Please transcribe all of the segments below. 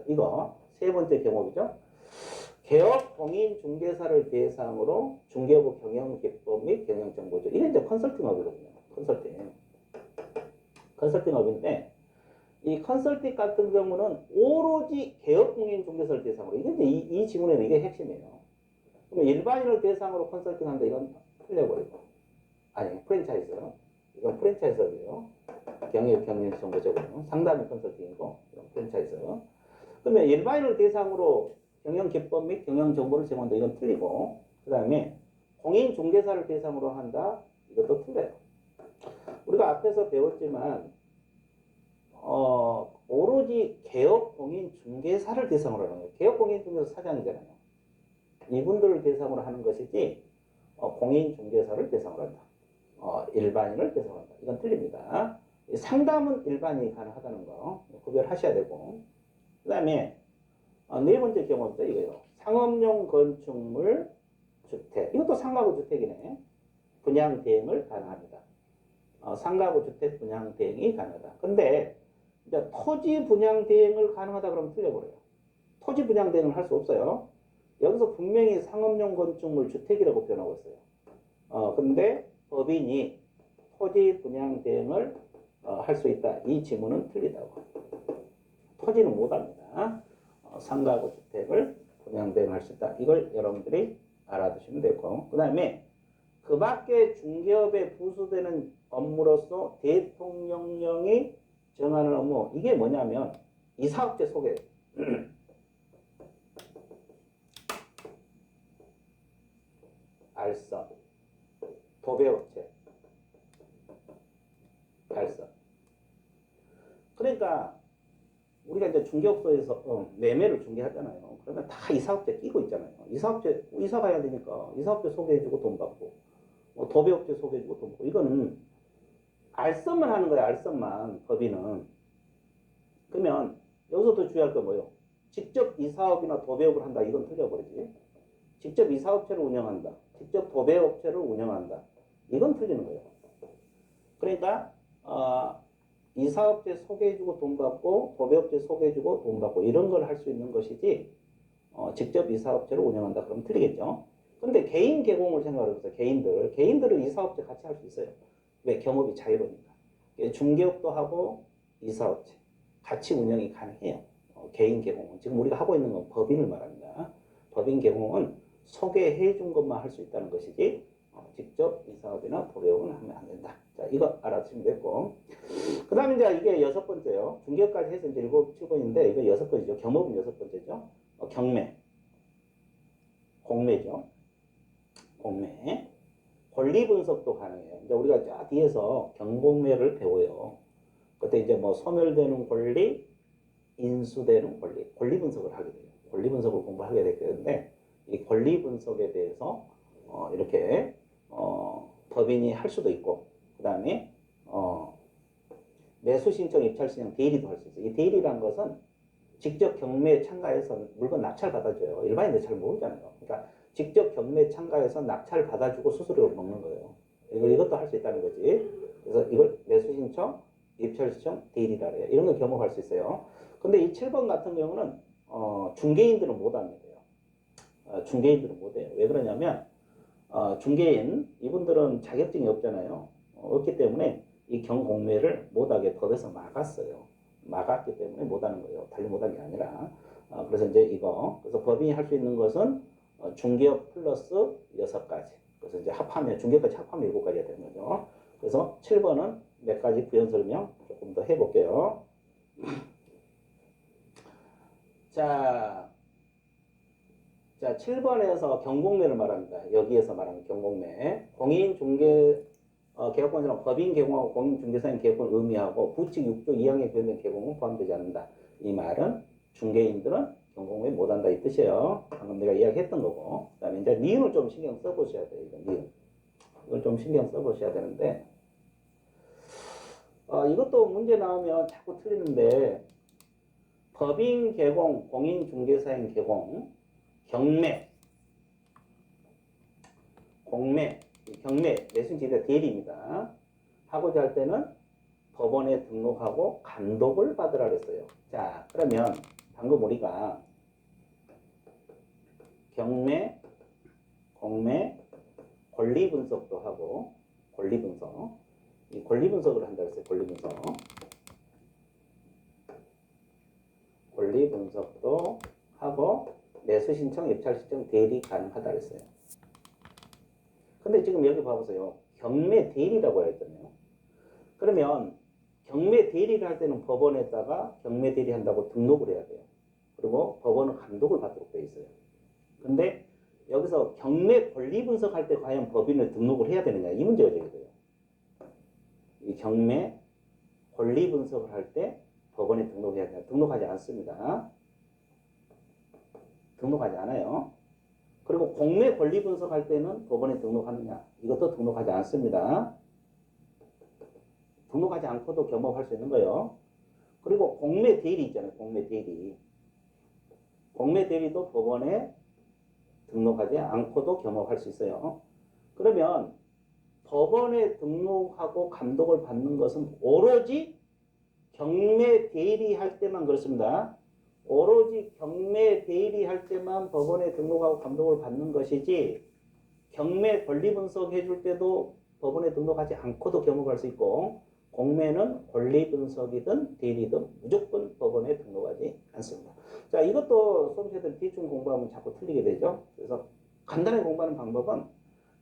이거 세 번째 경험이죠. 개업 공인중개사를 대상으로 중개업 경영 기법 및 경영 정보죠. 이게 이제 컨설팅업이거든요. 컨설팅업인데 이 컨설팅 같은 경우는 오로지 개업 공인중개사를 대상으로 이게 이제 이 지문에는 이게 핵심이에요. 그러면 일반인을 대상으로 컨설팅한다 이건 틀려버리고 아니 프랜차이즈요. 이건 프랜차이즈예요. 경영 정보적으로 상담이 컨설팅이고 이건 프랜차이즈. 그러면 일반인을 대상으로 경영 기법 및 경영 정보를 제공한다. 이건 틀리고 그 다음에 공인중개사를 대상으로 한다. 이것도 틀려요. 우리가 앞에서 배웠지만 오로지 개업 공인중개사를 대상으로 하는 거예요. 개업 공인중개사 사장이잖아요. 이분들을 대상으로 하는 것이지 공인중개사를 대상으로 한다. 일반인을 대상으로 한다. 이건 틀립니다. 상담은 일반인이 가능하다는 거 구별하셔야 되고 그 다음에 네 번째 경우도 이거예요. 상업용 건축물 주택. 이것도 상가구 주택이네. 분양 대행을 가능합니다. 상가구 주택 분양 대행이 가능하다. 근데 이제 토지 분양 대행을 가능하다 그러면 틀려버려요. 토지 분양 대행을 할 수 없어요. 여기서 분명히 상업용 건축물 주택이라고 표현하고 있어요. 근데 법인이 토지 분양 대행을 할 수 있다. 이 지문은 틀리다고. 토지는 못합니다. 상가구 주택을 분양 대행할 수 있다. 이걸 여러분들이 알아두시면 되고 그 다음에 그 밖에 중개업에 부수되는 업무로서 대통령령이 정하는 업무 이게 뭐냐면 이 사업체 소개 알선 도배업체 알선 그러니까 우리가 이제 중개업소에서 매매를 중개하잖아요. 그러면 다 이 사업체 끼고 있잖아요. 이 사업체 이사 가야 되니까 이 사업체 소개해주고 돈 받고 도배업체 소개해주고 돈 받고 이거는 알선만 하는 거예요. 알선만 법인은. 그러면 여기서도 주의할 거 뭐예요? 직접 이 사업이나 도배업을 한다. 이건 틀려버리지. 직접 이 사업체를 운영한다. 직접 도배업체를 운영한다. 이건 틀리는 거예요. 그러니까 이 사업체 소개해주고 돈 받고 도배업체 소개해주고 돈 받고 이런 걸 할 수 있는 것이지 직접 이 사업체를 운영한다 그러면 틀리겠죠. 근데 개인 개공을 생각해보세요. 개인들은 이 사업체 같이 할 수 있어요. 왜? 경업이 자유로우니까. 중개업도 하고 이 사업체 같이 운영이 가능해요. 개인 개공은 지금 우리가 하고 있는 건 법인을 말합니다. 법인 개공은 소개해 준 것만 할 수 있다는 것이지 직접 이 사업이나 도배업은 하면 안 된다. 자, 이거 알아두시면 됐고. 그 다음에 이제 이게 여섯 번째요. 중개업까지 해서 이제 7, 7번인데, 이거 여섯 번이죠. 경업은 여섯 번째죠. 경매. 공매죠. 공매. 권리 분석도 가능해요. 이제 우리가 자 뒤에서 경공매를 배워요. 그때 이제 뭐 소멸되는 권리, 인수되는 권리, 권리 분석을 하게 돼요. 권리 분석을 공부하게 될 건데, 이 권리 분석에 대해서 이렇게 법인이 할 수도 있고, 그 다음에 매수 신청, 입찰 신청, 대리도 할 수 있어요. 이 대리란 것은 직접 경매에 참가해서 물건 낙찰 받아줘요. 일반인들 잘 모르잖아요. 그러니까 직접 경매에 참가해서 낙찰 받아주고 수수료를 먹는 거예요. 이것도 할 수 있다는 거지. 그래서 이걸 매수 신청, 입찰 신청, 대리라 해요. 이런 걸 경험할 수 있어요. 근데 이 7번 같은 경우는 중개인들은 못 합니다. 중개인들은 못 해요. 왜 그러냐면 중개인 이분들은 자격증이 없잖아요. 없기 때문에 이 경공매를 못하게 법에서 막았어요. 막았기 때문에 못하는 거예요. 달리 못한 게 아니라. 그래서 이제 이거 그래서 법인이 할 수 있는 것은 중개업 플러스 6가지. 그래서 이제 합하면 중개까지 합하면 7가지가 되는 거죠. 그래서 7번은 몇 가지 부연 설명 조금 더 해볼게요. 자, 7번에서 경공매를 말합니다. 여기에서 말하는 경공매. 공인중개 개업권이란 법인 개공하고 공인중개사인 개업권을 의미하고 부칙 6조 2항에 규정된 개공은 포함되지 않는다. 이 말은 중개인들은 경공매 못한다 이 뜻이에요. 방금 내가 이야기했던 거고. 그 다음에 이제 니은을 좀 신경 써보셔야 돼요. 니은. 이걸 좀 신경 써보셔야 되는데 이것도 문제 나오면 자꾸 틀리는데 법인 개공, 공인중개사인 개공, 경매, 공매, 경매, 매수인지대 대리입니다. 하고자 할 때는 법원에 등록하고 감독을 받으라 그랬어요. 자, 그러면 방금 우리가 경매, 공매, 권리 분석도 하고 권리 분석, 이 권리 분석을 한다 그랬어요. 권리 분석. 권리 분석도 하고 매수 신청, 입찰 신청, 대리 가능하다 그랬어요. 근데 지금 여기 봐보세요. 경매 대리라고 했잖아요. 그러면 경매 대리를 할 때는 법원에다가 경매 대리 한다고 등록을 해야 돼요. 그리고 법원은 감독을 받도록 되어 있어요. 근데 여기서 경매 권리 분석할 때 과연 법인을 등록을 해야 되느냐, 이 문제가 제기돼요. 이 경매 권리 분석을 할 때 법원에 등록해야 되냐? 등록하지 않습니다. 등록하지 않아요. 그리고 공매 권리 분석할 때는 법원에 등록하느냐? 이것도 등록하지 않습니다. 등록하지 않고도 겸업할 수 있는 거예요. 그리고 공매 대리 있잖아요. 공매 대리. 공매 대리도 법원에 등록하지 않고도 겸업할 수 있어요. 그러면 법원에 등록하고 감독을 받는 것은 오로지 경매 대리할 때만 그렇습니다. 오로지 경매 대리할 때만 법원에 등록하고 감독을 받는 것이지 경매 권리 분석 해줄 때도 법원에 등록하지 않고도 겸업할 수 있고 공매는 권리 분석이든 대리든 무조건 법원에 등록하지 않습니다. 자, 이것도 수험생들 대충 공부하면 자꾸 틀리게 되죠. 그래서 간단하게 공부하는 방법은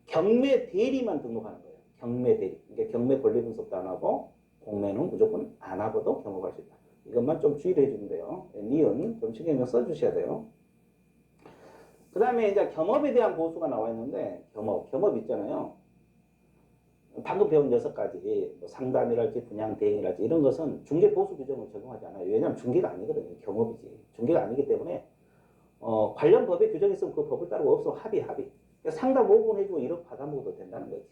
경매 대리만 등록하는 거예요. 경매 대리. 그러니까 경매 권리 분석도 안 하고 공매는 무조건 안 하고도 겸업할 수 있다. 이것만 좀 주의를 해주면 돼요. 니은 좀 신경 써주셔야 돼요. 그 다음에 이제 겸업에 대한 보수가 나와 있는데 겸업 있잖아요. 방금 배운 6가지 뭐 상담이랄지 분양 대행이랄지 이런 것은 중개 보수 규정을 적용하지 않아요. 왜냐하면 중개가 아니거든요. 겸업이지. 중개가 아니기 때문에 관련 법에 규정이 있으면 그 법을 따르고 없으면 합의. 그러니까 상담 5분 해주고 1억 받아먹어도 된다는 거지.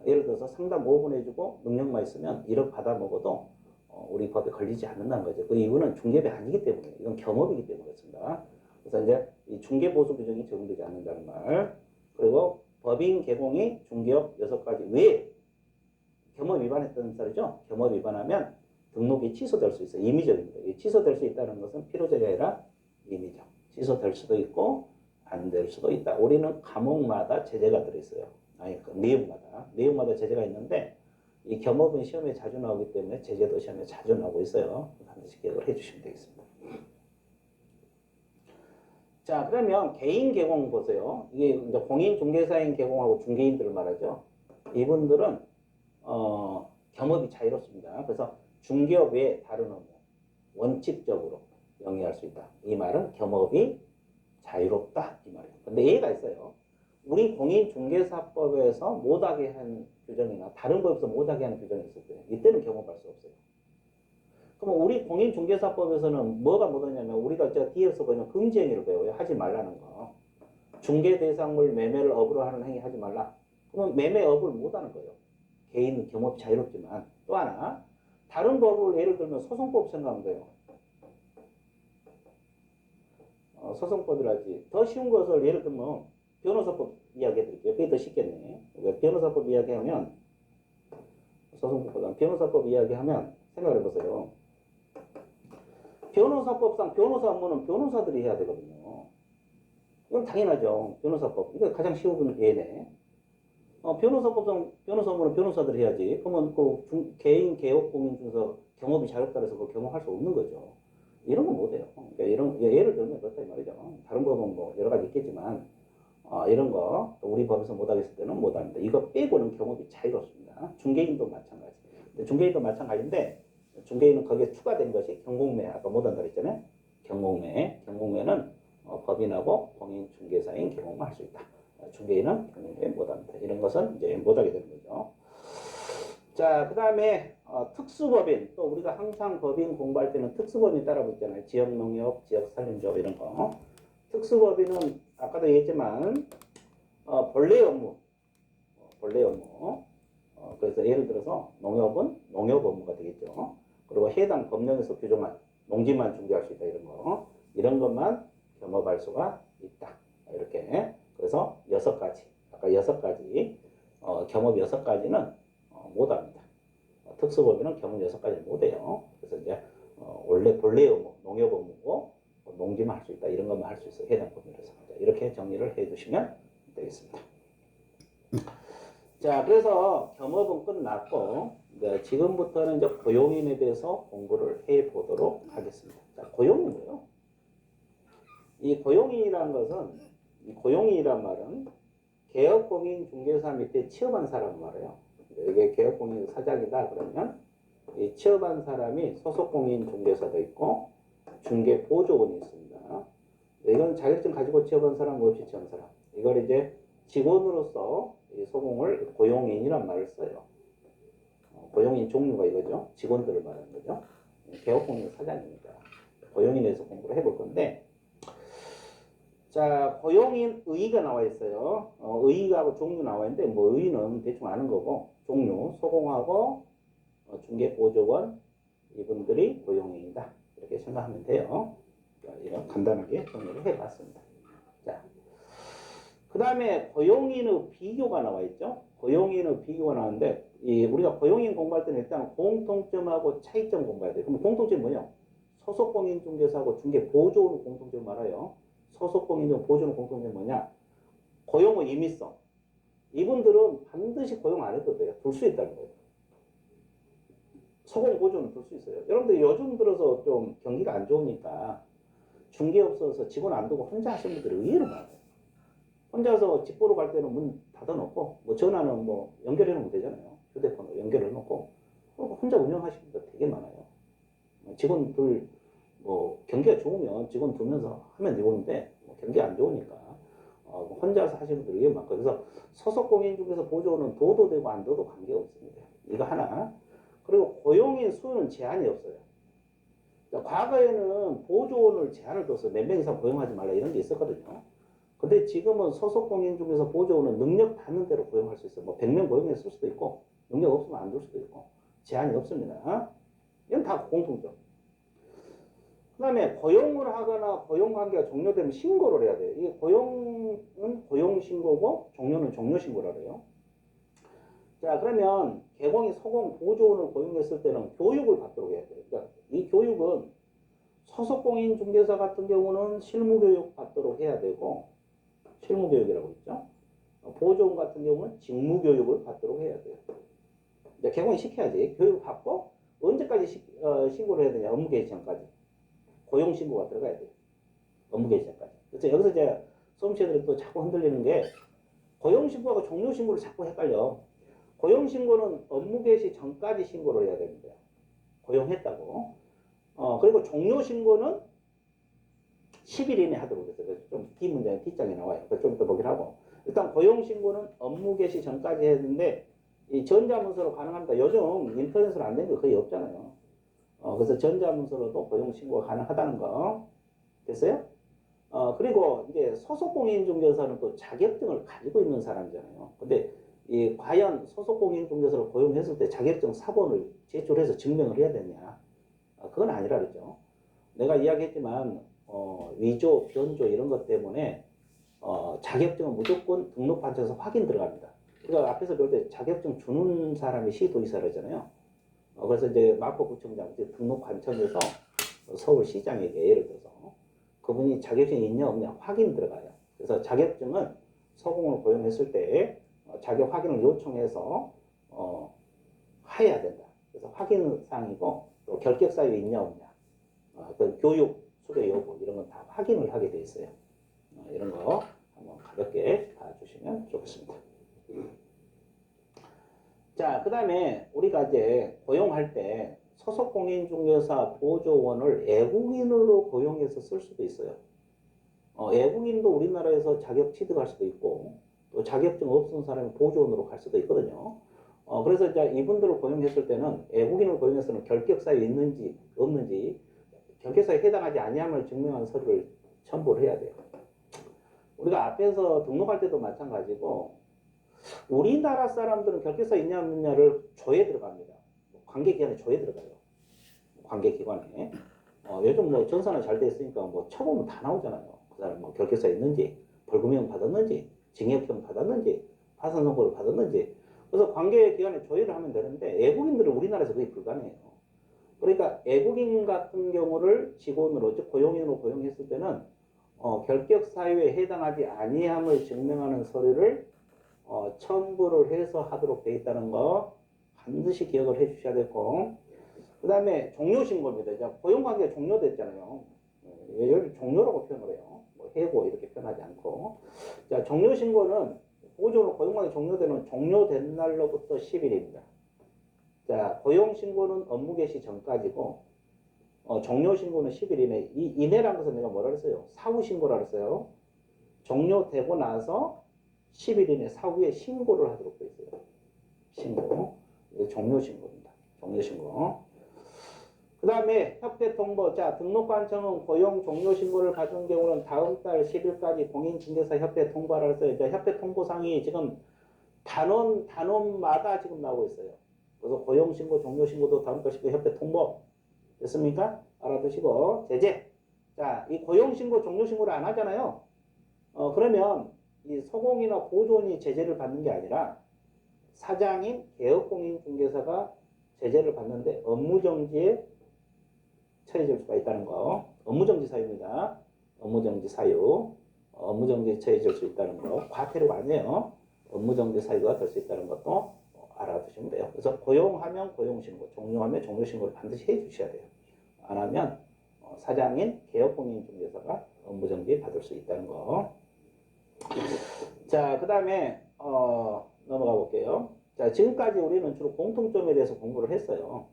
예를 들어서 상담 5분 해주고 능력만 있으면 1억 받아먹어도 우리 법에 걸리지 않는다는 거죠. 그 이유는 중개업이 아니기 때문에 이건 겸업이기 때문에 그렇습니다. 그래서 이제 이 중개 보수 규정이 적용되지 않는다는 말. 그리고 법인 개공이 중개업 6가지 외에 겸업 위반했다는 소리죠. 겸업 위반하면 등록이 취소될 수 있어요. 임의적입니다. 취소될 수 있다는 것은 필요적이 아니라 임의적. 취소될 수도 있고 안 될 수도 있다. 우리는 과목마다 제재가 들어있어요. 아니, 그 내용마다 제재가 있는데 이 겸업은 시험에 자주 나오기 때문에 제재도 시험에 자주 나오고 있어요. 반드시 기억을 해주시면 되겠습니다. 자, 그러면 개인 개공 보세요. 이게 이제 공인중개사인 개공하고 중개인들을 말하죠. 이분들은 겸업이 자유롭습니다. 그래서 중개업 외에 다른 업무 원칙적으로 영위할 수 있다. 이 말은 겸업이 자유롭다 이 말이에요. 근데 예가 있어요. 우리 공인중개사법에서 못하게 한 규정이나 다른 법에서 못하게 하는 규정이 있을 때 이때는 겸업할 수 없어요. 그럼 우리 공인중개사법에서는 뭐가 못하냐면 우리가 저 뒤에서 보이는 금지행위를 배워요. 하지 말라는 거. 중개대상물 매매를 업으로 하는 행위 하지 말라. 그러면 매매업을 못하는 거예요. 개인 겸업이 자유롭지만 또 하나 다른 법을 예를 들면 소송법 생각하면 돼요. 소송법이라지 더 쉬운 것을 예를 들면 변호사법 이야기해 드릴게요. 그게 더 쉽겠네. 그러니까 변호사법 이야기하면 소송법보다 변호사법 이야기하면 생각을 해보세요. 변호사법상 변호사 업무는 변호사들이 해야 되거든요. 이건 당연하죠. 변호사법. 이게 가장 쉬운 예네. 변호사법상 변호사 업무는 변호사들이 해야지. 그러면 그 개인 개업 공인 중에서 경업이 자유롭다 해서 그 경험할 수 없는 거죠. 이런 건 못해요. 그러니까 이런 예를 들면 그렇다 이 말이죠. 다른 법은 뭐 여러 가지 있겠지만 이런 거 우리 법에서 못하겠을 때는 못합니다. 이거 빼고는 경업이 자유롭습니다. 중개인도 마찬가지. 근데 중개인도 마찬가지인데 중개인은 거기에 추가된 것이 경공매 아까 못한다 그랬잖아요. 경공매는 법인하고 공인중개사인 경공만 할 수 있다. 중개인은 경공매 못합니다. 이런 것은 이제 못하게 되는 거죠. 자, 그 다음에 특수법인 또 우리가 항상 법인 공부할 때는 특수법인 따라고 있잖아요. 지역농협, 지역산림조합 이런 거. 특수법인은 아까도 얘기했지만 본래 업무 그래서 예를 들어서 농협은 농협 업무가 되겠죠. 그리고 해당 법령에서 규정한 농지만 중개할 수 있다 이런 것만 겸업할 수가 있다. 이렇게 그래서 6가지 아까 6가지 겸업 6가지는 못합니다. 특수법인은 겸업 6가지 못해요. 그래서 이제 원래 본래 업무 농협 업무고 해주시면 되겠습니다. 자, 그래서 겸업은 끝났고 이제 지금부터는 이제 고용인에 대해서 공부를 해 보도록 하겠습니다. 자, 고용이 뭐예요? 이 고용인이란 것은 이 고용인이란 말은 개업공인중개사 밑에 취업한 사람 말이에요. 이게 개업공인 사장이다 그러면 이 취업한 사람이 소속공인중개사도 있고 중개보조원이 있습니다. 이건 자격증 가지고 취업한 사람, 없이 취업한 사람. 이걸 이제 직원으로서 이 소공을 고용인이란 말을 써요. 고용인 종류가 이거죠. 직원들을 말하는 거죠. 개업공인 사장입니다. 고용인에서 공부를 해볼 건데, 자, 고용인 의의가 나와 있어요. 의의하고 종류 나와 있는데, 뭐 의의는 대충 아는 거고, 종류, 소공하고 중개보조원 이분들이 고용인이다. 이렇게 생각하면 돼요. 이런 간단하게 정리를 해봤습니다. 자, 그 다음에 고용인의 비교가 나와 있죠. 고용인의 비교가 나왔는데 우리가 고용인 공부할 때는 일단 공통점하고 차이점 공부해야 돼요. 그럼 공통점이 뭐냐? 소속공인중개사하고 중개보조원의 공통점 알아요. 소속공인중 보조원의 공통점이 뭐냐? 고용의 임의성. 이분들은 반드시 고용 안 해도 돼요. 둘 수 있다는 거예요. 소공 보조는 둘 수 있어요. 여러분들 요즘 들어서 좀 경기가 안 좋으니까 중개 없어서 직원 안 두고 혼자 하시는 분들이 의외로 많아요. 혼자서 집 보러 갈 때는 문 닫아놓고 뭐 전화는 뭐 연결해 놓으면 되잖아요. 휴대폰으로 연결해 놓고 혼자 운영하시는 분들 되게 많아요. 직원들 뭐 경기가 좋으면 직원 두면서 하면 되는데 뭐 경기 안 좋으니까 혼자서 하시는 분들이 많고 그래서 소속공인 중에서 보조는 둬도 되고 안 둬도 관계가 없습니다. 이거 하나. 그리고 고용인 수는 제한이 없어요. 과거에는 보조원을 제한을 둬서 몇 명 이상 고용하지 말라 이런 게 있었거든요. 근데 지금은 소속공인 중에서 보조원은 능력 닿는 대로 고용할 수 있어요. 뭐 100명 고용했을 수도 있고 능력 없으면 안 둘 수도 있고 제한이 없습니다. 이건 다 공통점. 그 다음에 고용을 하거나 고용관계가 종료되면 신고를 해야 돼요. 이게 고용은 고용신고고 종료는 종료신고라 그래요. 자, 그러면 개공이 소공 보조원을 고용했을 때는 교육을 받도록 해야 돼요. 그러니까 이 교육은 소속공인 중개사 같은 경우는 실무교육 받도록 해야 되고 실무교육이라고 있죠. 보조원 같은 경우는 직무교육을 받도록 해야 돼요. 이제 개공이 시켜야지. 교육 받고 언제까지 신고를 해야 되냐? 업무 개시 전까지. 고용 신고가 들어가야 돼요. 업무 개시 전까지. 그래서 여기서 이제 수험생들이 또 자꾸 흔들리는 게 고용 신고하고 종료 신고를 자꾸 헷갈려. 고용 신고는 업무 개시 전까지 신고를 해야 됩니다. 고용했다고. 그리고 종료 신고는 10일 이내 하도록 했어요. 그래서 좀 뒷문장에 뒷장에 나와요. 그래서 좀 이따 보기로 하고. 일단 고용 신고는 업무 개시 전까지 해야 되는데 이 전자문서로 가능합니다. 요즘 인터넷으로 안 되는 거 거의 없잖아요. 그래서 전자문서로도 고용 신고가 가능하다는 거. 됐어요? 그리고 이제 소속공인중개사는 또 자격증을 가지고 있는 사람이잖아요. 근데 과연 소속공인중개사를 고용했을 때 자격증 사본을 제출해서 증명을 해야 되냐? 그건 아니라 그랬죠. 내가 이야기했지만 위조, 변조 이런 것 때문에 자격증은 무조건 등록관청에서 확인 들어갑니다. 그러니까 앞에서 볼 때 자격증 주는 사람이 시도지사라잖아요. 그래서 이제 마포구청장 등록관청에서 서울시장에게 예를 들어서 그분이 자격증이 있냐 없냐 확인 들어가요. 그래서 자격증은 소공을 고용했을 때 자격 확인을 요청해서 해야 된다. 그래서 확인 사항이고 또 결격 사유가 있냐 없냐, 그 교육 수료 여부 이런 건 다 확인을 하게 돼 있어요. 이런 거 한번 가볍게 봐주시면 좋겠습니다. 자, 그 다음에 우리가 이제 고용할 때 소속공인중개사 보조원을 애국인으로 고용해서 쓸 수도 있어요. 애국인도 우리나라에서 자격 취득할 수도 있고 또 자격증 없은 사람이 보조원으로 갈 수도 있거든요. 그래서 이제 이분들을 고용했을 때는 애국인을 고용해서는 결격사유 있는지 없는지 결격사유에 해당하지 아니함을 증명한 서류를 첨부를 해야 돼요. 우리가 앞에서 등록할 때도 마찬가지고 우리나라 사람들은 결격사 있냐 없느냐를 조에 들어갑니다. 관계기관에 조에 들어가요. 관계기관에. 요즘 뭐 전산은 잘 돼 있으니까 뭐 쳐보면 다 나오잖아요. 그 사람 뭐 결격사 있는지, 벌금형 받았는지, 징역형 받았는지, 파산 선고를 받았는지. 그래서 관계기관에 조회를 하면 되는데 애국인들은 우리나라에서 거의 불가능해요. 그러니까 애국인 같은 경우를 직원으로, 즉 고용인으로 고용했을 때는 결격 사유에 해당하지 아니함을 증명하는 서류를 첨부를 해서 하도록 되어 있다는 거 반드시 기억을 해 주셔야 되고, 그 다음에 종료신고입니다. 이제 고용관계가 종료됐잖아요. 여기를 종료라고 표현을 해요. 뭐 해고 이렇게 표현하지 않고. 자, 종료신고는 보호적으로 고용관계 종료되는 종료된 날로부터 10일입니다. 자, 고용신고는 업무 개시 전까지고, 종료신고는 10일 이내. 이 이내라는 것은 내가 뭐라 그랬어요? 사후신고라 그랬어요. 종료되고 나서 10일 이내 사후에 신고를 하도록 되어 있어요. 신고. 이게 종료신고입니다. 종료신고. 그 다음에 협회 통보. 자, 등록관청은 고용 종료 신고를 받은 경우는 다음 달 10일까지 공인중개사 협회 통보하라 했어요. 협회 통보상이 지금 단원마다 지금 나오고 있어요. 그래서 고용 신고, 종료 신고도 다음 달 10일 협회 통보. 됐습니까? 알아두시고. 제재. 자, 이 고용 신고, 종료 신고를 안 하잖아요. 그러면 이 소공이나 보조원이 제재를 받는 게 아니라 사장인 개업공인중개사가 제재를 받는데 업무정지에 처해질 수가 있다는 거. 업무정지 사유입니다. 업무정지 사유. 업무정지에 처해질 수 있다는 거. 과태료가 아니에요. 업무정지 사유가 될 수 있다는 것도 알아두시면 돼요. 그래서 고용하면 고용신고, 종료하면 종료신고를 반드시 해주셔야 돼요. 안 하면 사장인 개업공인중개사가 업무정지 받을 수 있다는 거. 자, 그 다음에 넘어가 볼게요. 자, 지금까지 우리는 주로 공통점에 대해서 공부를 했어요.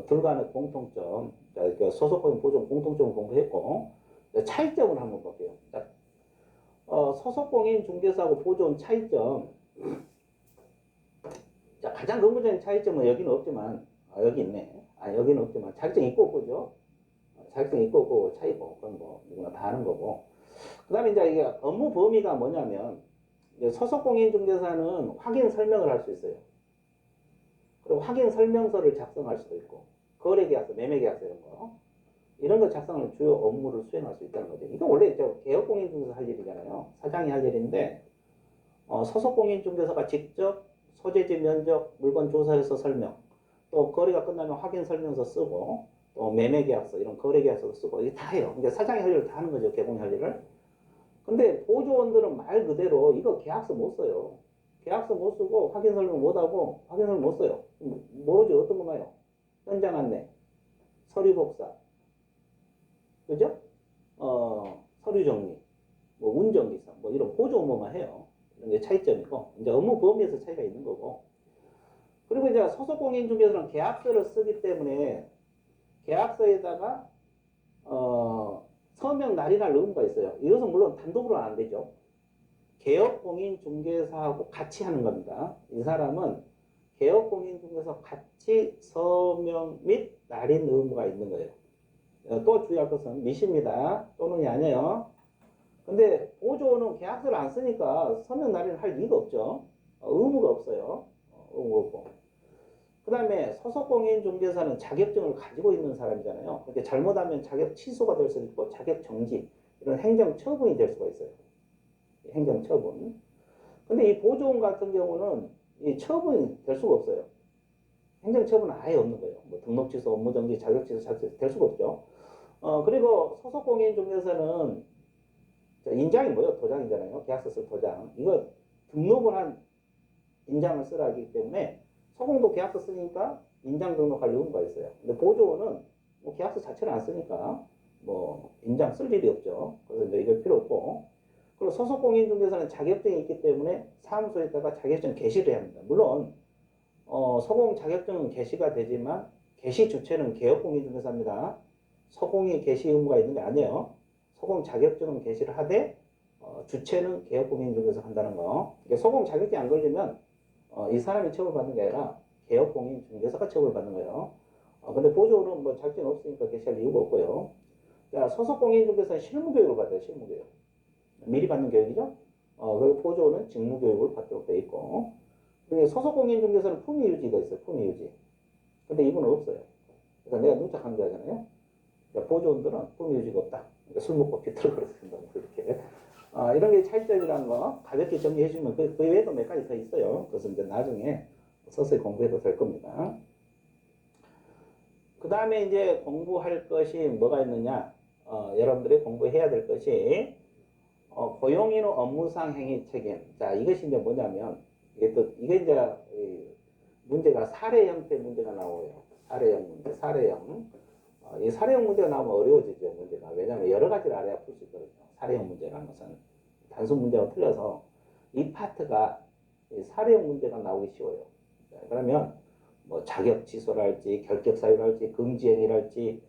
둘 간의 공통점, 자, 소속공인 보존 공통점을 공부했고, 차이점을 한번 볼게요. 자, 소속공인 중개사하고 보존 차이점. 자, 가장 근본적인 차이점은 여기는 없지만, 여기 있네. 여기는 없지만, 자격증 있고 없고죠. 자격증 있고 없고 차이고, 그건 뭐, 누구나 다 아는 거고. 그 다음에 이제 이게 업무 범위가 뭐냐면, 소속공인중개사는 확인 설명을 할 수 있어요. 그리고 확인 설명서를 작성할 수도 있고, 거래계약서, 매매계약서 이런 거. 이런 거 작성을 주요 업무를 수행할 수 있다는 거죠. 이거 원래 개업공인중개사 할 일이잖아요. 사장이 할 일인데, 소속공인중개사가 직접 소재지 면적, 물건 조사해서 설명, 또 거래가 끝나면 확인 설명서 쓰고, 또 매매계약서, 이런 거래계약서도 쓰고, 이게 다 해요. 그러니까 사장이 할 일을 다 하는 거죠. 개공이 할 일을. 근데 보조원들은 말 그대로 이거 계약서 못 써요. 계약서 못 쓰고 확인 설명 못 하고 확인 설명 못 써요. 모르지 어떤 거만요. 현장 안내, 서류 복사, 그죠? 서류 정리, 뭐 운전기사, 뭐 이런 보조 업무만 해요. 이런 게 차이점이고 이제 업무 범위에서 차이가 있는 거고. 그리고 이제 소속공인중개사는 계약서를 쓰기 때문에 계약서에다가 서명 날인할 의무가 있어요. 이것은 물론 단독으로는 안 되죠. 개업공인중개사하고 같이 하는 겁니다. 이 사람은 개업공인중개사 같이 서명 및 날인 의무가 있는 거예요. 또 주의할 것은 미시입니다. 또는이 아니에요. 근데 보조는 계약서를 안 쓰니까 서명 날인을 할 이유가 없죠. 의무가 없어요. 의무가 없고. 그 다음에 소속공인중개사는 자격증을 가지고 있는 사람이잖아요. 그렇게 잘못하면 자격 취소가 될 수도 있고 자격 정지, 이런 행정처분이 될 수가 있어요. 행정처분. 근데 이 보조원 같은 경우는 이 처분이 될 수가 없어요. 행정처분은 아예 없는 거예요. 뭐 등록 취소, 업무 정지, 자격 취소, 될 수가 없죠. 그리고 소속공인중개사는 인장이 뭐예요? 도장이잖아요. 계약서 쓸 도장. 이거 등록을 한 인장을 쓰라 하기 때문에 소공도 계약서 쓰니까 인장 등록할 의무가 있어요. 근데 보조원은 뭐 계약서 자체를 안 쓰니까 뭐 인장 쓸 일이 없죠. 그래서 이제 이걸 필요 없고. 그리고 소속공인중개사는 자격증이 있기 때문에 사무소에다가 자격증 게시를 해야 합니다. 물론 소공 자격증은 게시가 되지만 게시 주체는 개업공인중개사입니다. 소공이 게시 의무가 있는 게 아니에요. 소공 자격증은 게시를 하되 주체는 개업공인중개사 한다는 거. 그러니까 소공 자격증이 안 걸리면 이 사람이 처벌받는 게 아니라 개업공인중개사가 처벌받는 거예요. 근데 보조는 뭐 자격증 없으니까 게시할 이유가 없고요. 자, 소속공인중개사는 실무교육을 받아요. 실무교육. 미리 받는 교육이죠. 그리고 보조는 직무교육을 받도록 되어 있고. 그리고 소속공인중개사는 품위유지가 있어요. 품위유지. 근데 이분은 없어요. 그러니까 내가 누적한 거잖아요. 그러니까 보조원들은 품위유지가 없다. 그러니까 술 먹고 비틀어 그랬습니다. 이렇게. 이런 게 차이점이라는 거 가볍게 정리해 주면 그 외에도 몇 가지 더 있어요. 그래서 이제 나중에 서서히 공부해도 될 겁니다. 그 다음에 이제 공부할 것이 뭐가 있느냐. 여러분들이 공부해야 될 것이 고용인의 업무상 행위 책임. 자, 이것이 이제 뭐냐면 이게 이제 문제가 사례 형태 문제가 나와요. 사례형 문제, 사례형. 이 사례형 문제가 나오면 어려워지죠, 문제가. 왜냐하면 여러 가지를 알아야 풀 수 있거든요. 사례형 문제라는 것은 단순 문제와 틀려서 이 파트가 이 사례형 문제가 나오기 쉬워요. 자, 그러면 뭐 자격 취소랄지, 결격 사유랄지, 금지행위랄지,